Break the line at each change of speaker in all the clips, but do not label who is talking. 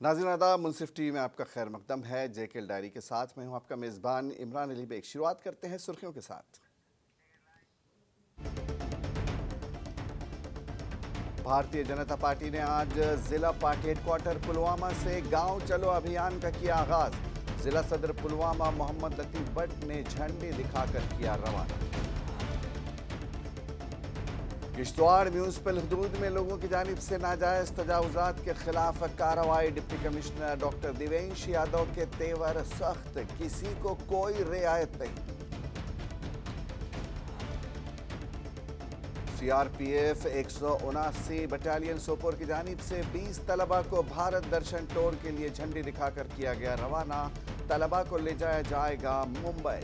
नाज़रीन आदाब, मुनसिफ टीवी में आपका खैर मकदम है। जेकेएल डायरी के साथ मैं हूं आपका मेज़बान इमरान अली बेग। शुरुआत करते हैं सुर्खियों के साथ। भारतीय जनता पार्टी ने आज जिला पार्टी हेडक्वार्टर पुलवामा से गांव चलो अभियान का किया आगाज। जिला सदर पुलवामा मोहम्मद लतीफ भट्ट ने झंडे दिखाकर किया रवाना। किश्तवाड़ म्यूनिसिपल हुदूद में लोगों की जानिब से नाजायज तजावुजात के खिलाफ कार्रवाई। डिप्टी कमिश्नर डॉक्टर दिवेंश यादव के तेवर सख्त, किसी को कोई रियायत नहीं। सीआरपीएफ 179 बटालियन सोपोर की जानिब से 20 तलबा को भारत दर्शन टूर के लिए झंडी दिखाकर किया गया रवाना। तलबा को ले जाया जाएगा मुंबई।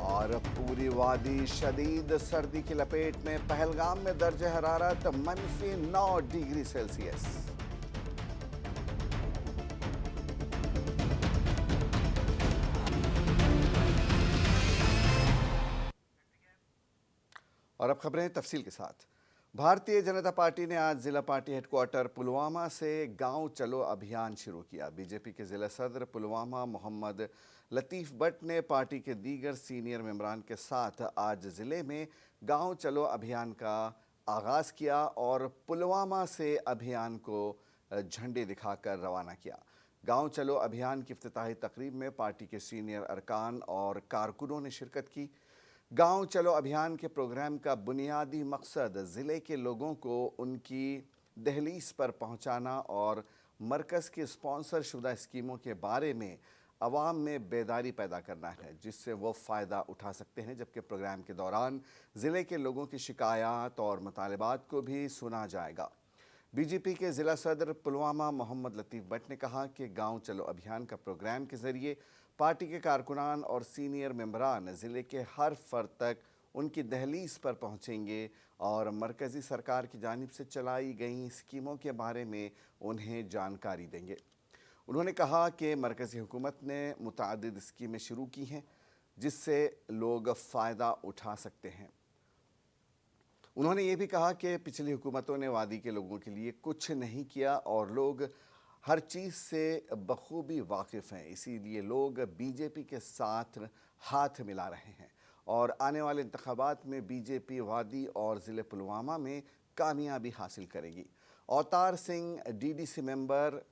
और पूरी वादी शदीद सर्दी की लपेट में। पहलगाम में दर्ज हरारत -9 डिग्री सेल्सियस। और अब खबरें तफसील के साथ। भारतीय जनता पार्टी ने आज जिला पार्टी हेडक्वार्टर पुलवामा से गांव चलो अभियान शुरू किया। बीजेपी के जिला सदर पुलवामा मोहम्मद लतीफ भट्ट ने पार्टी के दीगर सीनियर मेंबरान के साथ आज ज़िले में गांव चलो अभियान का आगाज़ किया और पुलवामा से अभियान को झंडे दिखाकर रवाना किया। गांव चलो अभियान की इफ्तिताही तकरीब में पार्टी के सीनियर अरकान और कारकुनों ने शिरकत की। गांव चलो अभियान के प्रोग्राम का बुनियादी मकसद ज़िले के लोगों को उनकी दहलीज पर पहुंचाना और मरकज़ की स्पॉन्सर शुदा स्कीमों के बारे में अवाम में बेदारी पैदा करना है, जिससे वो फ़ायदा उठा सकते हैं। जबकि प्रोग्राम के दौरान ज़िले के लोगों की शिकायत और मुतालबात को भी सुना जाएगा। बीजेपी के ज़िला सदर पुलवामा मोहम्मद लतीफ भट्ट ने कहा कि गांव चलो अभियान का प्रोग्राम के ज़रिए पार्टी के कारकुनान और सीनियर मेंबरान ज़िले के हर फर्द तक उनकी दहलीज पर पहुंचेंगे और मरकज़ी सरकार की जानिब से चलाई गई स्कीमों के बारे में उन्हें जानकारी देंगे। उन्होंने कहा कि मरकज़ी हुकूमत ने मुतअद्दिद स्कीमें शुरू की हैं जिससे लोग फ़ायदा उठा सकते हैं। उन्होंने ये भी कहा कि पिछली हुकूमतों ने वादी के लोगों के लिए कुछ नहीं किया और लोग हर चीज़ से बखूबी वाकिफ़ हैं, इसीलिए लोग बीजेपी के साथ हाथ मिला रहे हैं और आने वाले इंतखाबात में बीजेपी वादी और ज़िले पुलवामा में कामयाबी हासिल करेगी। अवतार सिंह डीडीसी मेंबर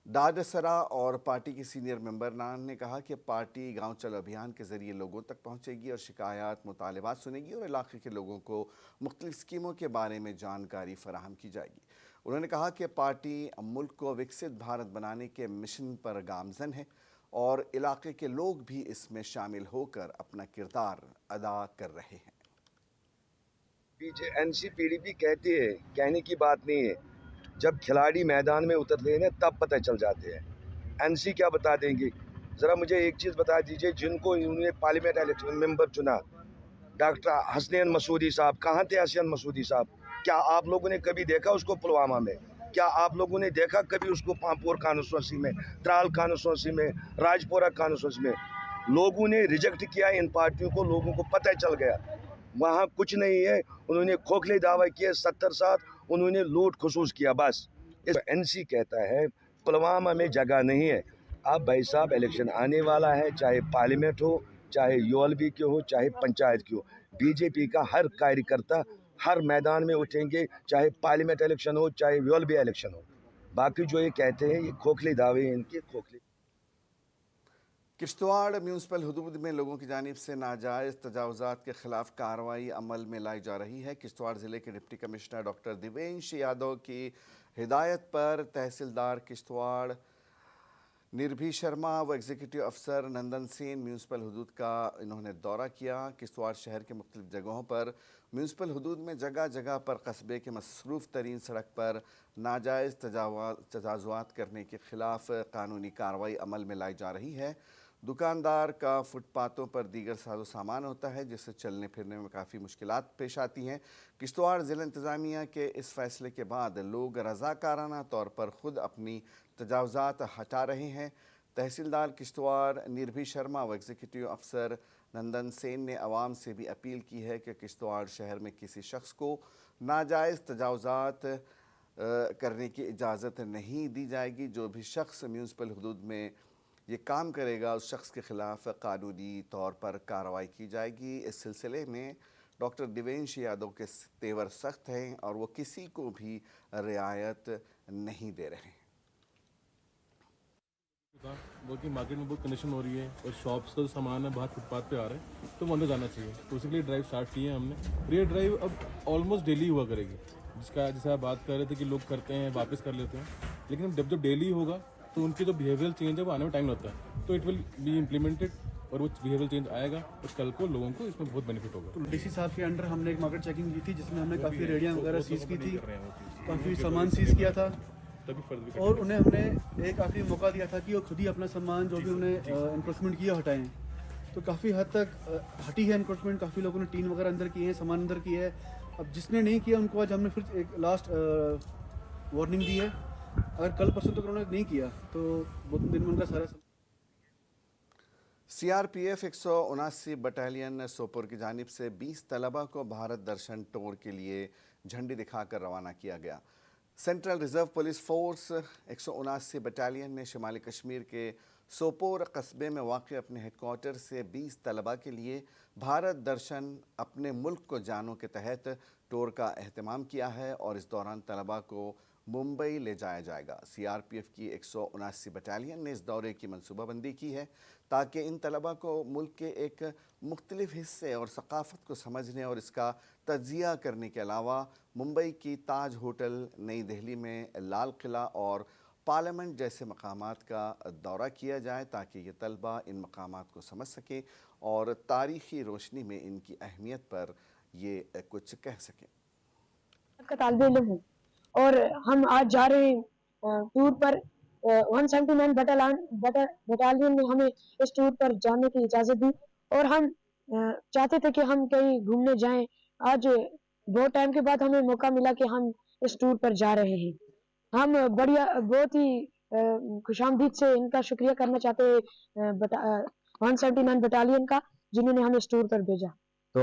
डाडसरा और पार्टी के सीनियर मेंबर नान ने कहा कि पार्टी गांव चलो अभियान के ज़रिए लोगों तक पहुंचेगी और शिकायत मुतालबात सुनेगी और इलाके के लोगों को मुख्तलिफ स्कीमों के बारे में जानकारी फराहम की जाएगी। उन्होंने कहा कि पार्टी मुल्क को विकसित भारत बनाने के मिशन पर गामज़न है और इलाके के लोग भी इसमें शामिल होकर अपना किरदार अदा कर रहे हैं।
एनसीपीडीपी कहती है, कहने की बात नहीं है, जब खिलाड़ी मैदान में उतरते हैं तब पता चल जाते हैं। एनसी क्या बता देंगे? ज़रा मुझे एक चीज़ बता दीजिए, जिनको इन्होंने पार्लियामेंट इलेक्शन मेंबर चुना, डॉक्टर हसनैन मसूदी साहब, कहाँ थे हसनैन मसूदी साहब? क्या आप लोगों ने कभी देखा उसको पुलवामा में? क्या आप लोगों ने देखा कभी उसको पांपोर कॉन्स्टिट्यूंसी में, त्राल कॉन्स्टिट्यूंसी में, राजपुरा कॉन्स्टिट्यूंसी में? लोगों ने रिजेक्ट किया इन पार्टियों को, लोगों को पता चल गया वहाँ कुछ नहीं है। उन्होंने खोखले दावे किए 70 साथ, उन्होंने लूट खसूस किया। बस इस एनसी कहता है पुलवामा में जगह नहीं है। अब भाई साहब इलेक्शन आने वाला है, चाहे पार्लियामेंट हो, चाहे यूएलबी की हो, चाहे पंचायत की हो, बीजेपी का हर कार्यकर्ता हर मैदान में उठेंगे, चाहे पार्लियामेंट इलेक्शन हो, चाहे यूएलबी इलेक्शन हो। बाकी जो ये कहते हैं ये खोखले दावे, इनके खोखले।
किश्तवाड़ म्यूनिसिपल हुदूद में लोगों की जानिब से नाजायज़ तजावुज़ात के खिलाफ कार्रवाई अमल में लाई जा रही है। किश्तवाड़ ज़िले के डिप्टी कमिश्नर डॉक्टर दिवेंश यादव की हिदायत पर तहसीलदार किश्तवाड़ निर्भी शर्मा व एग्जीक्यूटिव अफसर नंदन सेन म्यूनिसिपल हुदूद का इन्होंने दौरा किया। किश्तवाड़ शहर के मुख्तलिफ जगहों पर म्यूनिसिपल हुदूद में जगह जगह पर कस्बे के मसरूफ़ तरीन सड़क पर नाजायज़ तजावुज़ात करने के ख़िलाफ़ कानूनी कार्रवाई अमल में लाई जा रही है। दुकानदार का फुटपाथों पर दीगर साजो सामान होता है जिससे चलने फिरने में काफ़ी मुश्किलात पेश आती हैं। किश्तवाड़ ज़िला इंतज़ामिया के इस फैसले के बाद लोग रज़ाकाराना तौर पर ख़ुद अपनी तजावुज़ात हटा रहे हैं। तहसीलदार किश्तवाड़ निर्भी शर्मा व एग्जीक्यूटिव अफसर नंदन सेन ने आवाम से भी अपील की है कि किश्तवाड़ शहर में किसी शख्स को नाजायज़ तजावुज़ात करने की इजाज़त नहीं दी जाएगी। जो भी शख्स म्यूनसिपल हदूद में ये काम करेगा उस शख्स के ख़िलाफ़ कानूनी तौर पर कार्रवाई की जाएगी। इस सिलसिले में डॉक्टर दिवेंश यादव के तेवर सख्त हैं और वो किसी को भी रियायत नहीं दे रहे हैं।
कि मार्केट में बहुत कंडीशन हो रही है और शॉप्स का जो सामान है बाहर फुटपाथ पे आ रहा है, तो वो अंदर जाना चाहिए। तो उसी के लिए ड्राइव स्टार्ट की है हमने और ये ड्राइव अब ऑलमोस्ट डेली हुआ करेगी। जैसे आप बात कर रहे थे कि लोग करते हैं वापस कर लेते हैं, लेकिन जब डेली होगा तो उनके जो बिहेवियल चेंज है वो आने में टाइम लगता है। तो इट विल बी इम्प्लीमेंटेड और वो बिहेवियल चेंज आएगा और कल को लोगों को इसमें बहुत बेनिफिट होगा।
तो डीसी साहब के अंडर हमने एक मार्केट चेकिंग की थी जिसमें हमने काफ़ी रेडियाँ वगैरह सीज़ की थी, काफ़ी सामान सीज़ किया था और उन्हें हमने एक आखिरी मौका दिया था कि वो खुद ही अपना सामान जो भी उन्हें इनक्रोचमेंट किया हटाएं। तो काफ़ी हद तक हटी है इनक्रोचमेंट, काफ़ी लोगों ने टीन वगैरह अंदर किए हैं, सामान अंदर किया है। अब जिसने नहीं किया उनको आज हमने फिर एक लास्ट वार्निंग दी है। अगर कल परसों तक उन्होंने नहीं किया तो 2-3 दिन में उनका सारा
CRPF 179 बटालियन सोपोर की जानिब से 20 तलबा को भारत दर्शन टूर के लिए झंडी दिखाकर रवाना किया गया। Central reserve police force 179 battalion ने शुमाली कश्मीर के सोपोर कस्बे में वाक़ अपने हेडक्वार्टर से 20 तलबा के लिए भारत दर्शन अपने मुल्क को जानो के तहत टूर का अहतमाम किया है और इस दौरान तलबा को मुंबई ले जाया जाएगा। CRPF की 179 बटालियन ने इस दौरे की मनसूबाबंदी की है ताकि इन तलबा को मुल्क के एक मुख्तलिफ हिस्से और सकाफ़त को समझने और इसका तज्ज़िया करने के अलावा मुंबई की ताज होटल, नई दिल्ली में लाल किला और पार्लियामेंट जैसे मकामात का दौरा किया जाए ताकि ये तलबा इन मकामात को समझ सकें और तारीख़ी रोशनी में इनकी अहमियत पर ये कुछ कह सकें।
का तालिबे इल्म हूँ और हम आज जा रहे हैं टूर पर। 179 बटालियन ने हमें इस टूर पर जाने की इजाज़त दी और हम चाहते थे कि हम कहीं घूमने जाएं। आज बहुत टाइम के बाद हमें मौका मिला कि हम इस टूर पर जा रहे हैं। हम बहुत ही खुशामदीद से इनका शुक्रिया करना चाहते हैं 179 बटालियन का, जिन्होंने हमें इस टूर पर भेजा।
तो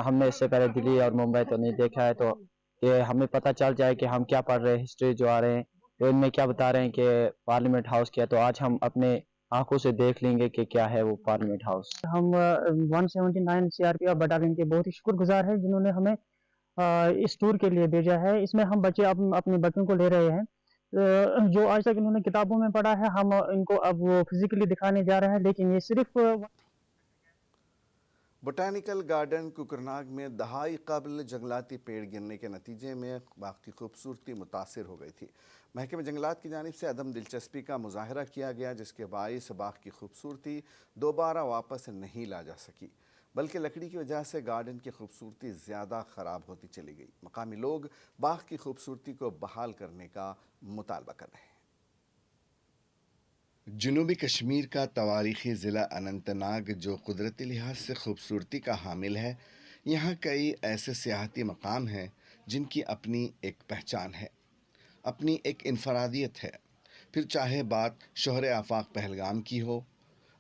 हमने इससे पहले दिल्ली और मुंबई तो नहीं देखा है, तो ये हमें पता चल जाए कि हम क्या पढ़ रहे हैं, हिस्ट्री जो आ रहे हैं तो इनमें क्या बता रहे हैं कि पार्लियामेंट हाउस क्या है। तो आज हम अपने आंखों से देख लेंगे कि क्या है वो पार्लियामेंट हाउस।
हम 179 CRPF बटालियन के बहुत ही शुक्रगुजार हैं जिन्होंने हमें इस टूर के लिए भेजा है। इसमें हम बच्चे अपने बच्चों को ले रहे हैं जो आज तक इन्होंने किताबों में पढ़ा है, हम इनको अब वो फिजिकली दिखाने जा रहे हैं। लेकिन ये सिर्फ
बोटानिकल गार्डन कुकरनाग में दहाई कबल जंगलाती पेड़ गिरने के नतीजे में बाग की खूबसूरती मुतासिर हो गई थी। महकमे जंगलात की जानिब से अदम दिलचस्पी का मुजाहरा किया गया जिसके बाइस बाग की खूबसूरती दोबारा वापस नहीं ला जा सकी, बल्कि लकड़ी की वजह से गार्डन की खूबसूरती ज़्यादा ख़राब होती चली गई। मकामी लोग बाग की खूबसूरती को बहाल करने का मुतालबा कर रहे हैं। जनूबी कश्मीर का तवारीख़ी ज़िला अनंतनाग जो कुदरती लिहाज से खूबसूरती का हामिल है, यहाँ कई ऐसे सियाहती मकाम हैं जिनकी अपनी एक पहचान है, अपनी एक इनफरादियत है। फिर चाहे बात शोहर आफाक पहलगाम की हो,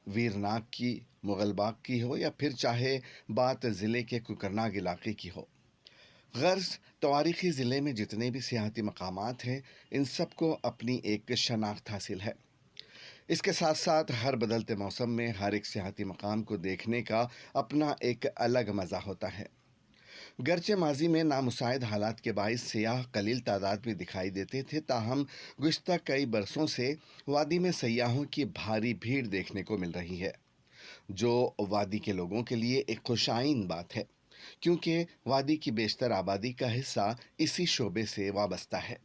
वीरनाग की, मुग़ल बाग की हो या फिर चाहे बात ज़िले के कुकरनाग इलाके की हो। गर्ज़ तवारीख़ी ज़िले में जितने भी सियाहती मकामात हैं इन सब को अपनी एक शनाख्त हासिल है। इसके साथ साथ हर बदलते मौसम में हर एक सियाहती मकाम को देखने का अपना एक अलग मज़ा होता है। गरचे माजी में नामुसाइद हालात के बाइस सियाह कलील तादाद में दिखाई देते थे, ताहम गुज़श्ता कई बरसों से वादी में सयाहों की भारी भीड़ देखने को मिल रही है, जो वादी के लोगों के लिए एक खुशाइन बात है क्योंकि वादी की बेशतर आबादी का हिस्सा इसी शोबे से वाबस्ता है।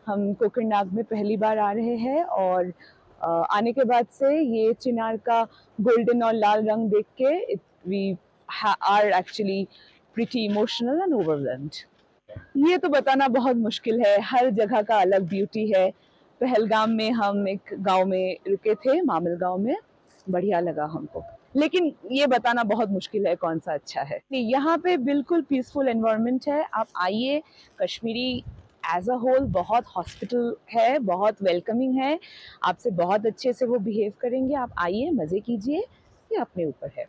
हम कोकरनाग में पहली बार आ रहे हैं और आने के बाद से ये चिनार का गोल्डन और लाल रंग देख के we are actually pretty emotional and overwhelmed. ये तो बताना बहुत मुश्किल है, हर जगह का अलग ब्यूटी है। पहलगाम में हम एक गांव में रुके थे, मामल गांव में, बढ़िया लगा हमको, लेकिन ये बताना बहुत मुश्किल है कौन सा अच्छा है। यहाँ पे बिल्कुल पीसफुल एनवायरनमेंट है, आप आइए। कश्मीरी एज अ होल बहुत हॉस्पिटल है, बहुत वेलकमिंग है, आपसे बहुत अच्छे से वो बिहेव करेंगे। आप आइए, मज़े कीजिए, ये अपने ऊपर है।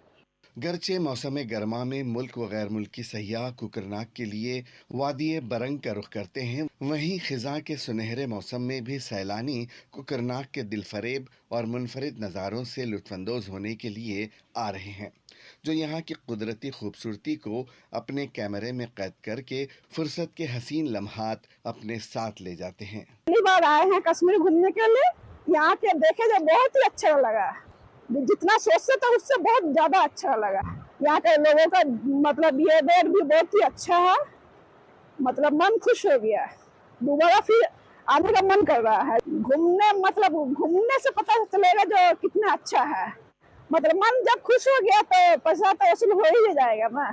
گرچہ موسم گرما میں ملک و غیر ملکی سیاح کوکرناگ کے لیے وادی برنگ کا رخ کرتے ہیں، وہیں خزاں کے سنہرے موسم میں بھی سیلانی کوکرناگ کے دل فریب اور منفرد نظاروں سے لطف اندوز ہونے کے لیے آ رہے ہیں، جو یہاں کی قدرتی خوبصورتی کو اپنے کیمرے میں قید کر کے فرصت کے حسین لمحات اپنے ساتھ لے جاتے ہیں۔
پہلی بار آئے ہیں کشمیر گھومنے کے لیے، یہاں کے دیکھے جو بہت ہی اچھا لگا، جتنا سوچتے تھے اس سے بہت زیادہ اچھا لگا۔ یہاں کے لوگوں کا مطلب بہیویئر بھی بہت ہی اچھا ہے، مطلب من خوش ہو گیا، دوبارہ پھر آنے کا من کر رہا ہے۔ گھومنے سے پتہ چلے گا جو کتنا اچھا ہے، مطلب من جب خوش ہو گیا تو پیسہ تو وصول ہو ہی جائے گا نا۔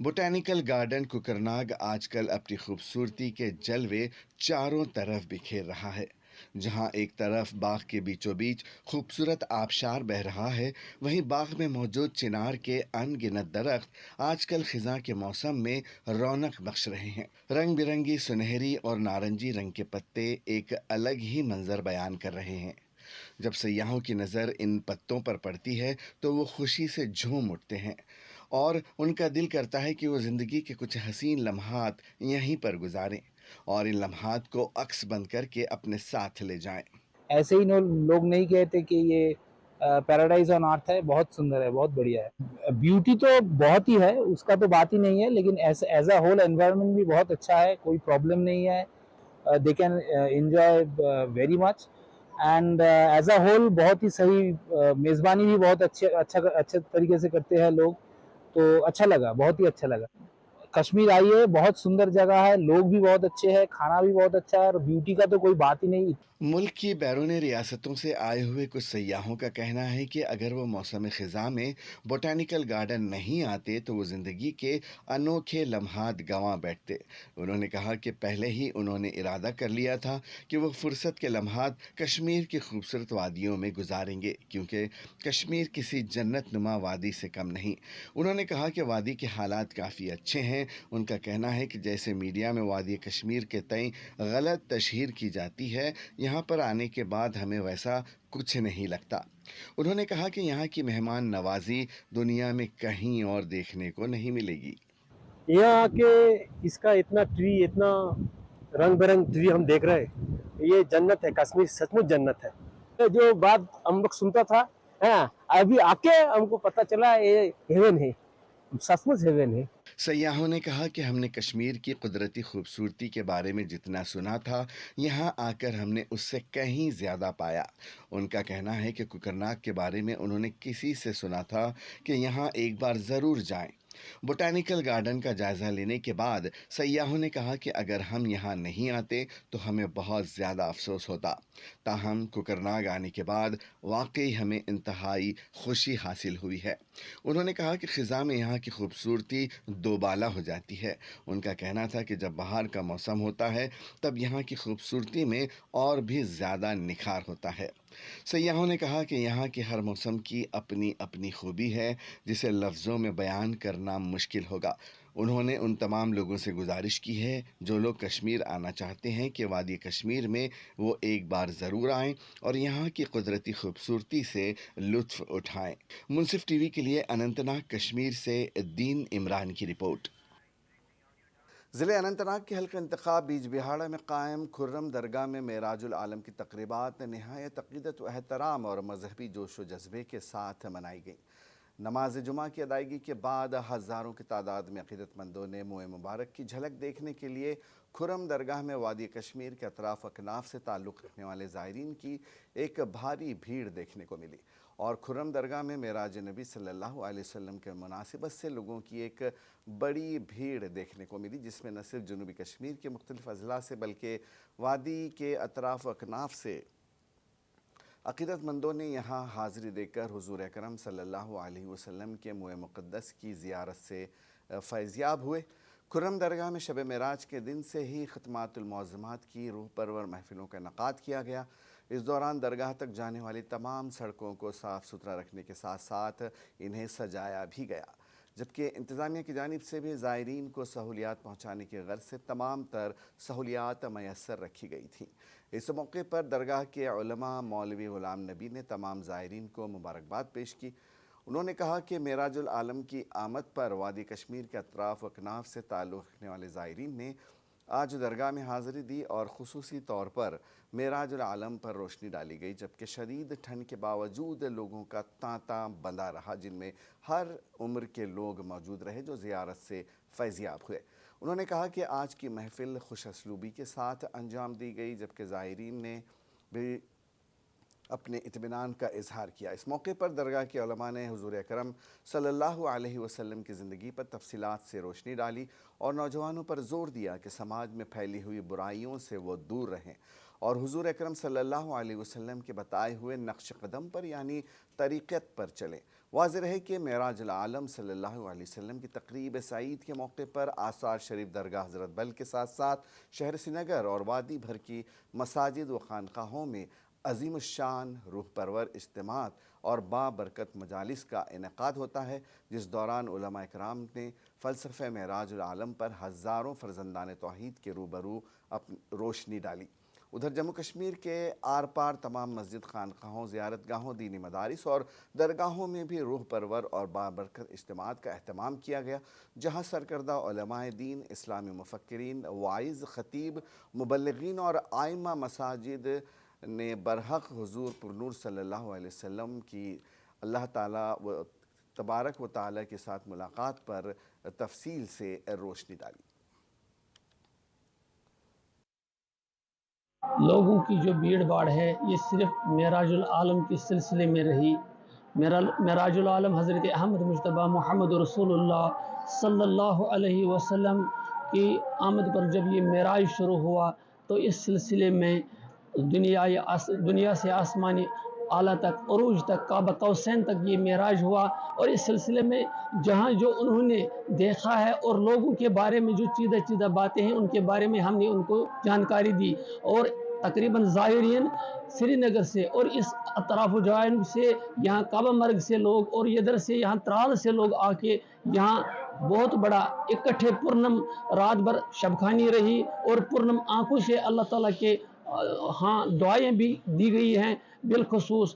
بوٹینیکل گارڈن کوکرناگ آج کل اپنی خوبصورتی کے جلوے چاروں طرف بکھیر رہا ہے۔ جہاں ایک طرف باغ کے بیچوں بیچ خوبصورت آبشار بہ رہا ہے، وہیں باغ میں موجود چنار کے ان گنت درخت آج کل خزاں کے موسم میں رونق بخش رہے ہیں۔ رنگ برنگی سنہری اور نارنجی رنگ کے پتے ایک الگ ہی منظر بیان کر رہے ہیں۔ جب سیاحوں کی نظر ان پتوں پر پڑتی ہے تو وہ خوشی سے جھوم اٹھتے ہیں اور ان کا دل کرتا ہے کہ وہ زندگی کے کچھ حسین لمحات یہیں پر گزاریں اور ان لمحات کو عکس بند کر کے اپنے ساتھ لے جائیں۔
ایسے ہی لوگ نہیں کہتے کہ یہ پیراڈائز آن ارتھ ہے، بہت سندر ہے، بہت بڑھیا ہے۔ بیوٹی تو بہت ہی ہے، اس کا تو بات ہی نہیں ہے، لیکن ایز اے ہول انوائرمنٹ بھی بہت اچھا ہے، کوئی پرابلم نہیں ہے، they can enjoy very much, and as a whole بہت ہی صحیح، میزبانی بھی بہت اچھے طریقے سے کرتے ہیں لوگ، تو اچھا لگا، بہت ہی اچھا لگا۔ کشمیر آئیے، بہت سندر جگہ ہے، لوگ بھی بہت اچھے ہیں، کھانا بھی بہت اچھا ہے، اور بیوٹی کا تو کوئی بات ہی نہیں۔
ملک کی بیرونی ریاستوں سے آئے ہوئے کچھ سیاحوں کا کہنا ہے کہ اگر وہ موسم خزاں میں بوٹینیکل گارڈن نہیں آتے تو وہ زندگی کے انوکھے لمحات گنوا بیٹھتے۔ انہوں نے کہا کہ پہلے ہی انہوں نے ارادہ کر لیا تھا کہ وہ فرصت کے لمحات کشمیر کی خوبصورت وادیوں میں گزاریں گے، کیونکہ کشمیر کسی جنت نما وادی سے کم نہیں۔ انہوں نے کہا کہ وادی کے حالات کافی اچھے ہیں۔ ان کا کہنا ہے کہ جیسے میڈیا میں وادی کشمیر کے تئیں غلط تشہیر کی جاتی ہے، یہاں پر آنے کے بعد ہمیں ویسا کچھ نہیں لگتا۔ انہوں نے کہا کہ یہاں کی مہمان نوازی دنیا میں کہیں اور دیکھنے کو نہیں ملے گی۔
یہاں کے اس کا اتنا ٹری، اتنا رنگ برنگ ٹری ہم دیکھ رہے ہیں، یہ جنت ہے، کشمیر سچ مچ جنت ہے۔ جو بات ہم لوگ سنتا تھا، ابھی آ کے ہم کو پتہ چلا یہ ہیون ہے، سچ مچ ہیون ہے۔
سیاحوں نے کہا کہ ہم نے کشمیر کی قدرتی خوبصورتی کے بارے میں جتنا سنا تھا، یہاں آ کر ہم نے اس سے کہیں زیادہ پایا۔ ان کا کہنا ہے کہ کوکرناگ کے بارے میں انہوں نے کسی سے سنا تھا کہ یہاں ایک بار ضرور جائیں۔ بوٹینیکل گارڈن کا جائزہ لینے کے بعد سیاحوں نے کہا کہ اگر ہم یہاں نہیں آتے تو ہمیں بہت زیادہ افسوس ہوتا، تاہم کوکرناگ آنے کے بعد واقعی ہمیں انتہائی خوشی حاصل ہوئی ہے۔ انہوں نے کہا کہ خزاں میں یہاں کی خوبصورتی دوبالا ہو جاتی ہے۔ ان کا کہنا تھا کہ جب بہار کا موسم ہوتا ہے تب یہاں کی خوبصورتی میں اور بھی زیادہ نکھار ہوتا ہے۔ سیاحوں نے کہا کہ یہاں کے ہر موسم کی اپنی اپنی خوبی ہے جسے لفظوں میں بیان کرنا مشکل ہوگا۔ انہوں نے ان تمام لوگوں سے گزارش کی ہے جو لوگ کشمیر آنا چاہتے ہیں کہ وادی کشمیر میں وہ ایک بار ضرور آئیں اور یہاں کی قدرتی خوبصورتی سے لطف اٹھائیں۔ منصف ٹی وی کے لیے اننت ناگ کشمیر سے دین عمران کی رپورٹ۔ ضلع اننت ناگ کے حلقہ انتخاب بیج بہاڑا میں قائم خرم درگاہ میں معراج العالم کی تقریبات نہایت عقیدت و احترام اور مذہبی جوش و جذبے کے ساتھ منائی گئیں۔ نماز جمعہ کی ادائیگی کے بعد ہزاروں کی تعداد میں عقیدت مندوں نے موئے مبارک کی جھلک دیکھنے کے لیے خرم درگاہ میں وادی کشمیر کے اطراف اکناف سے تعلق رکھنے والے زائرین کی ایک بھاری بھیڑ دیکھنے کو ملی، اور خرم درگاہ میں معراج نبی صلی اللہ علیہ وسلم کے مناسبت سے لوگوں کی ایک بڑی بھیڑ دیکھنے کو ملی، جس میں نہ صرف جنوبی کشمیر کے مختلف اضلاع سے بلکہ وادی کے اطراف اکناف سے عقیدت مندوں نے یہاں حاضری دے کر حضور اکرم صلی اللہ علیہ وسلم کے موئے مقدس کی زیارت سے فیضیاب ہوئے۔ خرم درگاہ میں شب معراج کے دن سے ہی ختمات المعظمات کی روح پرور محفلوں کا انعقاد کیا گیا۔ اس دوران درگاہ تک جانے والی تمام سڑکوں کو صاف ستھرا رکھنے کے ساتھ ساتھ انہیں سجایا بھی گیا، جبکہ انتظامیہ کی جانب سے بھی زائرین کو سہولیات پہنچانے کی غرض سے تمام تر سہولیات میسر رکھی گئی تھیں۔ اس موقع پر درگاہ کے علماء مولوی غلام نبی نے تمام زائرین کو مبارکباد پیش کی۔ انہوں نے کہا کہ معراج العالم کی آمد پر وادی کشمیر کے اطراف و اکناف سے تعلق رکھنے والے زائرین نے آج درگاہ میں حاضری دی اور خصوصی طور پر معراج العالم پر روشنی ڈالی گئی، جبکہ شدید ٹھنڈ کے باوجود لوگوں کا تانتا بندہ رہا، جن میں ہر عمر کے لوگ موجود رہے جو زیارت سے فیضیاب ہوئے۔ انہوں نے کہا کہ آج کی محفل خوش اسلوبی کے ساتھ انجام دی گئی، جبکہ زائرین نے بھی اپنے اطمینان کا اظہار کیا۔ اس موقع پر درگاہ کے علماء نے حضور اکرم صلی اللہ علیہ وسلم کی زندگی پر تفصیلات سے روشنی ڈالی اور نوجوانوں پر زور دیا کہ سماج میں پھیلی ہوئی برائیوں سے وہ دور رہیں اور حضور اکرم صلی اللہ علیہ وسلم کے بتائے ہوئے نقش قدم پر یعنی طریقت پر چلیں۔ واضح رہے کہ معراج العالم صلی اللہ علیہ وسلم کی تقریب سعید کے موقع پر آثار شریف درگاہ حضرت بل کے ساتھ ساتھ شہر سری نگر اور وادی بھر کی مساجد و خانقاہوں میں عظیم الشان روح پرور اجتماعات اور بابرکت مجالس کا انعقاد ہوتا ہے، جس دوران علماء اکرام نے فلسفہ معراج العالم پر ہزاروں فرزندان توحید کے روبرو روشنی ڈالی۔ ادھر جموں کشمیر کے آر پار تمام مسجد، خانقاہوں، زیارت گاہوں، دینی مدارس اور درگاہوں میں بھی روح پرور اور بابرکت اجتماعات کا اہتمام کیا گیا، جہاں سرکردہ علماء دین، اسلامی مفکرین، واعظ، خطیب، مبلغین اور آئمہ مساجد نے برحق حضور پرنور صلی اللہ علیہ وسلم کی اللہ تعالیٰ و تبارک و تعالیٰ کے ساتھ ملاقات پر تفصیل سے روشنی ڈالی۔
لوگوں کی جو بھیڑ باڑ ہے یہ صرف معراج العالم کے سلسلے میں رہی۔ معراج العالم حضرت احمد مجتبیٰ محمد رسول اللہ صلی اللہ علیہ وسلم کی آمد پر جب یہ معراج شروع ہوا تو اس سلسلے میں دنیا سے آسمانی اعلیٰ تک، عروج تک، کعبہ قوسین تک یہ معراج ہوا، اور اس سلسلے میں جہاں جو انہوں نے دیکھا ہے اور لوگوں کے بارے میں جو چیدہ باتیں ہیں ان کے بارے میں ہم نے ان کو جانکاری دی، اور تقریباً زائرین سری نگر سے اور اس اطراف و جانب سے یہاں کعبہ مرگ سے لوگ اور ادھر سے یہاں ترال سے لوگ آ کے یہاں بہت بڑا اکٹھے پرنم رات بھر شبخانی رہی، اور پرنم آنکھوں سے اللہ تعالیٰ کے ہاں دعائیں بھی دی گئی ہیں، بالخصوص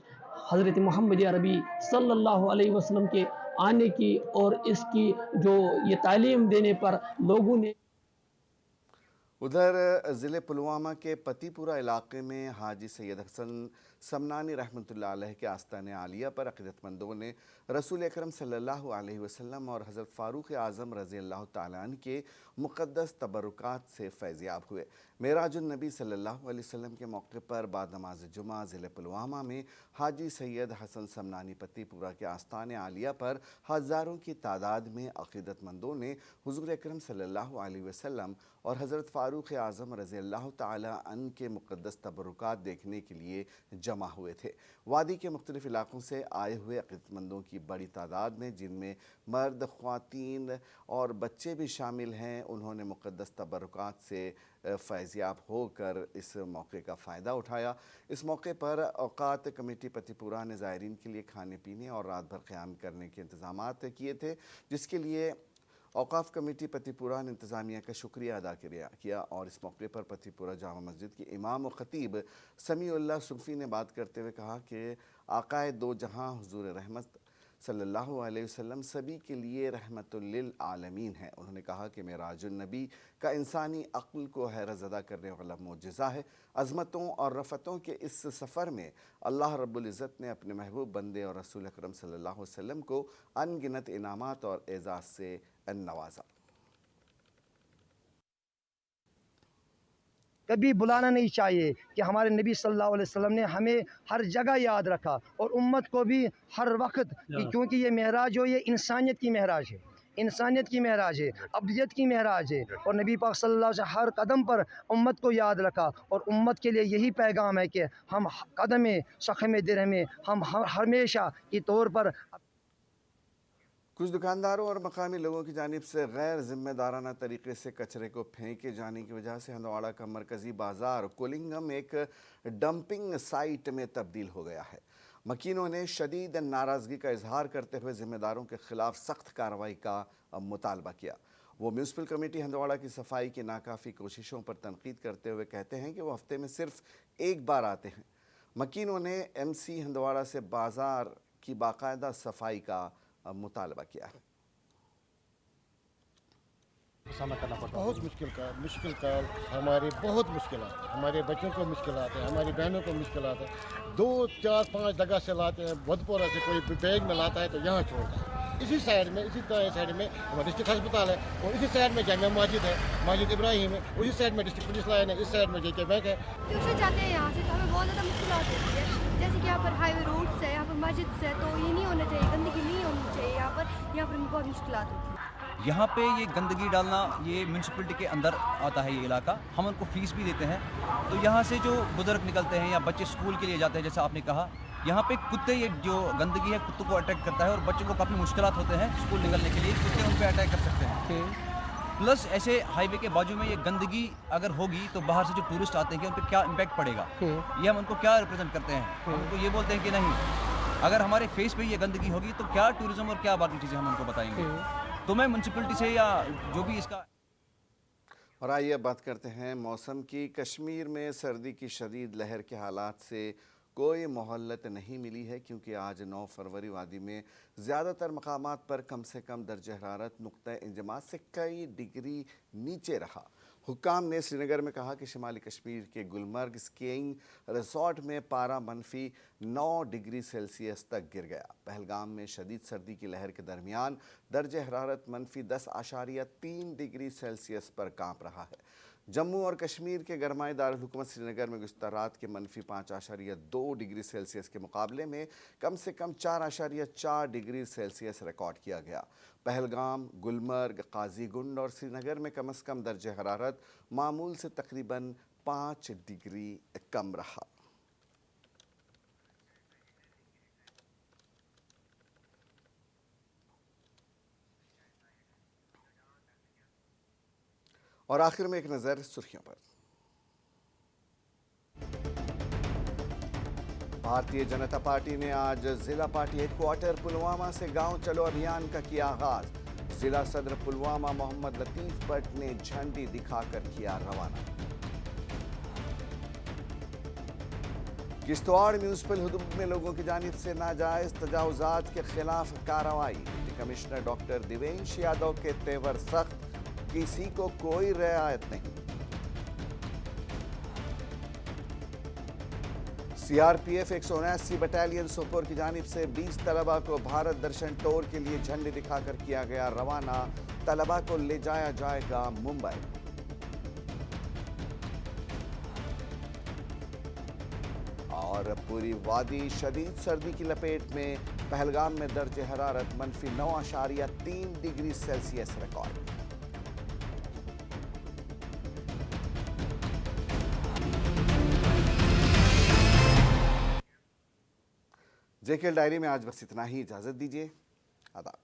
حضرت محمد عربی صلی اللہ علیہ وسلم کے آنے کی اور اس کی جو یہ تعلیم دینے پر لوگوں نے۔
ادھر ضلع پلوامہ کے پتی پورہ علاقے میں حاجی سید حسن سمنانی رحمۃ اللہ علیہ کے آستانِ عالیہ پر عقیدت مندوں نے رسول اکرم صلی اللہ علیہ وسلم اور حضرت فاروق اعظم رضی اللہ تعالیٰ عنہ کے مقدس تبرکات سے فیضیاب ہوئے۔ معراج النبی صلی اللہ علیہ وسلم کے موقع پر بعد نماز جمعہ ضلع پلوامہ میں حاجی سید حسن سمنانی پتی پورہ کے آستانِ عالیہ پر ہزاروں کی تعداد میں عقیدت مندوں نے حضور اکرم صلی اللہ علیہ وسلم اور حضرت فاروق اعظم رضی اللہ تعالیٰ عنہ کے مقدس تبرکات دیکھنے کے لیے جمع ہوئے تھے۔ وادی کے مختلف علاقوں سے آئے ہوئے عقیدت مندوں کی بڑی تعداد میں، جن میں مرد، خواتین اور بچے بھی شامل ہیں، انہوں نے مقدس تبرکات سے فیضیاب ہو کر اس موقع کا فائدہ اٹھایا۔ اس موقع پر اوقات کمیٹی پتی پورہ نے زائرین کے لیے کھانے پینے اور رات بھر قیام کرنے کے انتظامات کیے تھے، جس کے لیے اوقاف کمیٹی پتی پورہ نے انتظامیہ کا شکریہ ادا کیا، اور اس موقع پر پتی پورہ جامع مسجد کے امام و خطیب سمیع اللہ صوفی نے بات کرتے ہوئے کہا کہ آقائے دو جہاں حضور رحمت صلی اللہ علیہ وسلم سبھی کے لیے رحمت للعالمین ہے۔ انہوں نے کہا کہ معراج النبی کا انسانی عقل کو حیرت زدہ کرنے والا معجزہ ہے۔ عظمتوں اور رفتوں کے اس سفر میں اللہ رب العزت نے اپنے محبوب بندے اور رسول اکرم صلی اللہ علیہ وسلم کو ان گنت انعامات اور اعزاز سے نوازا۔
کبھی بلانا نہیں چاہیے کہ ہمارے نبی صلی اللہ علیہ وسلم نے ہمیں ہر جگہ یاد رکھا اور امت کو بھی ہر وقت، کیونکہ یہ معراج جو یہ انسانیت کی معراج ہے، انسانیت کی معراج ہے، ابدیت کی معراج ہے، اور نبی پاک صلی اللہ علیہ وسلم ہر قدم پر امت کو یاد رکھا، اور امت کے لیے یہی پیغام ہے کہ ہم قدم شخم درہم ہم ہمیشہ کے طور پر۔
کچھ دکانداروں اور مقامی لوگوں کی جانب سے غیر ذمہ دارانہ طریقے سے کچرے کو پھینکے جانے کی وجہ سے ہندواڑہ کا مرکزی بازار کولنگم ایک ڈمپنگ سائٹ میں تبدیل ہو گیا ہے۔ مکینوں نے شدید ناراضگی کا اظہار کرتے ہوئے ذمہ داروں کے خلاف سخت کارروائی کا مطالبہ کیا۔ وہ میونسپل کمیٹی ہندواڑہ کی صفائی کی ناکافی کوششوں پر تنقید کرتے ہوئے کہتے ہیں کہ وہ ہفتے میں صرف ایک بار آتے ہیں۔ مکینوں نے ایم سی ہندواڑہ سے بازار की बाकायदा सफाई का मुतालबा किया है।
बहुत मुश्किल का हमारे बहुत मुश्किलात है, हमारे बच्चों को मुश्किलात है, हमारी बहनों को मुश्किलात है। 2, 4, 5 जगह से लाते हैं, बुधपुरा से कोई बैग में लाता है तो यहाँ छोड़ता है। इसी साइड में, इसी साइड में हमारा डिस्ट्रिक्ट अस्पताल है, और इसी साइड में जामिया मस्जिद है, मस्जिद इब्राहिम है, उसी साइड में डिस्ट्रिक्ट पुलिस लाइन है, इस साइड में JK बैंक है।
ट्यूशन जाते हैं यहाँ से तो हमें बहुत ज़्यादा मुश्किल होती है, जैसे कि यहाँ पर हाईवे रोड्स है, यहाँ पर मस्जिद है, तो ये नहीं होना चाहिए, गंदगी नहीं होनी चाहिए यहाँ पर हमें बहुत मुश्किल होती है।
यहाँ पे ये गंदगी डालना, ये म्यूनसिपलिटी के अंदर आता है ये इलाका, हम उनको फीस भी देते हैं। तो यहाँ से जो बुजुर्ग निकलते हैं या बच्चे स्कूल के लिए जाते हैं, जैसा आपने कहा, यहाँ पे कुत्ते, ये जो गंदगी है कुत्तों को अटैक करता है और बच्चों को काफ़ी मुश्किलात होते हैं स्कूल निकलने के लिए, कुत्ते उन पर अटैक कर सकते हैं। प्लस ऐसे हाईवे के बाजू में ये गंदगी अगर होगी तो बाहर से जो टूरिस्ट आते हैं कि उन पर क्या इम्पैक्ट पड़ेगा, ये हम उनको क्या रिप्रेजेंट करते हैं, हम उनको ये बोलते हैं कि नहीं, अगर हमारे फेस पे ये गंदगी होगी तो क्या टूरिज्म और क्या बाकी चीज़ें हम उनको बताएंगे। तो मैं म्यूनसिपलिटी से या जो भी इसका।
और आइए अब बात करते हैं मौसम की। कश्मीर में सर्दी की शदीद लहर के हालात से कोई मोहल्लत नहीं मिली है, क्योंकि आज 9 फरवरी वादी में ज़्यादातर मकामात पर कम से कम दर्ज हरारत नुक्ता इंजमात से कई डिग्री नीचे रहा। हुक्काम ने श्रीनगर में कहा कि शिमाली कश्मीर के गुलमर्ग स्कीइंग रिसोर्ट में पारा -9 डिग्री सेल्सियस तक गिर गया। पहलगाम में शदीद सर्दी की लहर के दरमियान दर्ज हरारत -10.3 डिग्री सेल्सियस पर कांप रहा है। जम्मू और कश्मीर के गरमाए दारुल हुकूमत श्रीनगर में गुज़श्ता रात के -5.2 डिग्री सेल्सियस के मुकाबले में कम से कम 4.4 डिग्री सेल्सियस रिकॉर्ड किया गया। पहलगाम, गुलमर्ग, काजीगुंड और श्रीनगर में कम से कम दर्ज हरारत मामूल से तकरीबन 5 डिग्री कम रहा। और आखिर में एक नज़र सुर्खियों पर। भारतीय जनता पार्टी ने आज जिला पार्टी हेडक्वार्टर पुलवामा से गांव चलो अभियान का किया आगाज। जिला सदर पुलवामा मोहम्मद लतीफ भट्ट ने झंडी दिखाकर किया रवाना। किश्तवाड़ म्यूनिसिपल हुदूद में लोगों की जानिब से नाजायज तजावुजात के खिलाफ कार्रवाई। डिप्टी कमिश्नर डॉक्टर दिवेंश यादव के तेवर सख्त, किसी को कोई रियायत नहीं। CRPF 179 बटालियन सोपोर की जानिब से 20 तलबा को भारत दर्शन टूर के लिए झंडी दिखाकर किया गया रवाना। तलबा को ले जाया जाएगा मुंबई। और पूरी वादी शदीद सर्दी की लपेट में। पहलगाम में दर्ज हरारत -9.3 degree Celsius record. JKL diary में आज बस इतना ही। इजाज़त दीजिए। आदाब।